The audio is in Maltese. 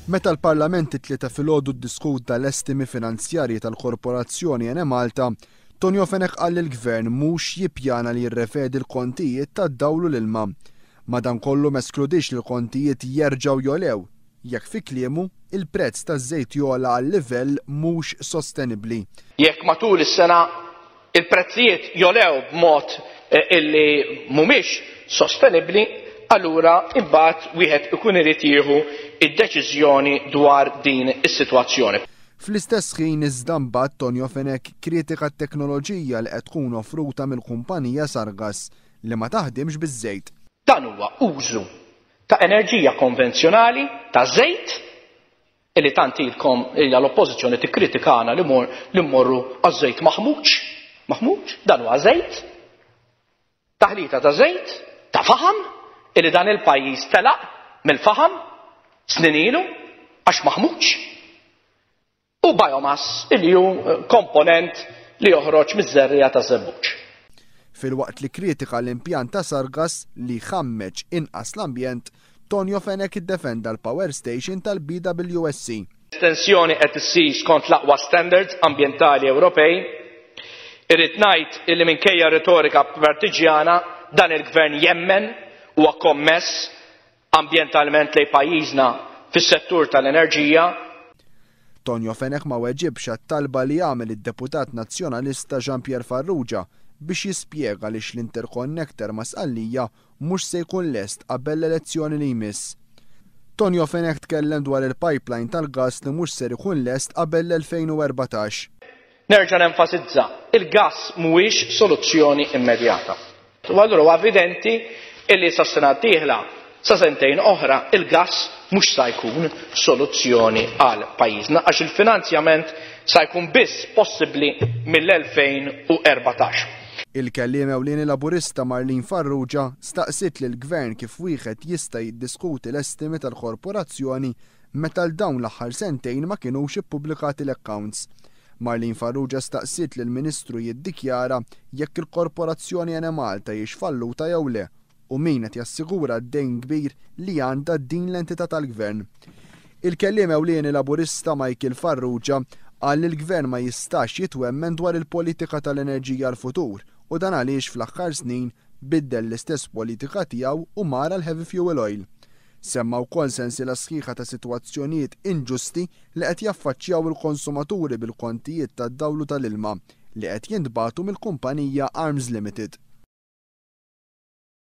Meta l-Parlament it-tlieta filgħodu ddiskuta l-estimi finanzjarji tal-Korporazzjoni Ene Malta, Tonio Fenech qal li l-Gvern mhux jippjana li jirrevedi l-kontijiet tad-dawl u l-ilma. Madankollu ma skludix li l-kontijiet jerġgħu jolew jekk fi kliemu il-prezz taż-żejt jola għal livell mhux sostenibbli. Jekk matul is-sena il-prezzijiet jolew b'mod illi mhumiex sostenibbli, allura imbagħad wieħed ikun irid jieħu id-deċiżjoni dwar din is-sitwazzjoni. Fl-istess ħin iżda mbagħad Tonio Fenech kritika t-teknoloġija li qed tkun offruta mill-kumpanija Sargas li ma taħdimx biż-żejt. Dan huwa użu ta' enerġija konvenzjonali ta' żejt illi tant ilkom hija l-oppożizzjoni tikkritikana li mmorru għaż-żejt maħmuġ. Maħmuġ, dan huwa żejt, taħlita ta' żejt, ta' faħam, illi dan il-pajjiż telaq mill-faħam snin ilu għax maħmuġ. U biomass illi hu komponent li joħroġ miż-żerrija ta' żebbuġ. Filwaqt li kritika l-impjant ta' Sargas li ħammeġ inqas l-ambjent, Tonio Fenech iddefenda l-Power Station tal-BWSC. Estensjoni qed issir skont l-aqwa standards ambjentali Ewropej. Irrid ngħid illi minkejja retorika partiġjana dan il-Gvern jemmen huwa kommess ambjentalment lejn pajjiżna fis-settur tal-enerġija. Tonio Fenech ma weġibx għat-talba li għamel id-deputat nazzjonalista Jean-Pierre Farrugia biex jispjega li l-interkonnektor ma' Sqallija mhux se jkun lest qabel l-elezzjoni li jmiss. Tonio Fenech tkellem dwar il-pipeline tal-gass li mhux ser ikun lest qabel l-2014. Nerġa' nenfasizza, il-gass mhuwiex soluzzjoni immedjata. U allura huwa evidenti illi sas-sena d-dieħla sa sentejn oħra il-gass mhux sa jkun soluzzjoni għal pajjiżna għax il-finanzjament sa jkun biss possibbli mill-2014. Il-kelliem ewlieni Laburista Marlene Farrugia staqsit lill gvern kif wieħed jista' jiddiskuti l-estimi tal-korporazzjoni meta l-dawn l-aħħar sentejn ma kinux ippubblikati l-accounts. Marlene Farrugia staqsit lill-Ministru jiddikjara jekk il-Korporazzjoni Ene Malta hijiex falluta jew le u min qed jassigura d-dejn kbir li għandha din l-entità tal-Gvern. Il-kelliem ewlieni Laburista Michael Farrugia qal li l-Gvern ma jistax jitwemmen dwar il-politika tal-enerġija l-futur u dan għaliex fl-aħħar snin biddel l-istess politika tiegħu u mara l-heavy fuel oil. Semma wkoll sensiela sħiħa ta' sitwazzjonijiet inġusti li qed jaffaċċjaw il-konsumaturi bil-kontijiet tad-dawl u tal-ilma li qed jintbagħtu mill-kumpanija Arms Limited.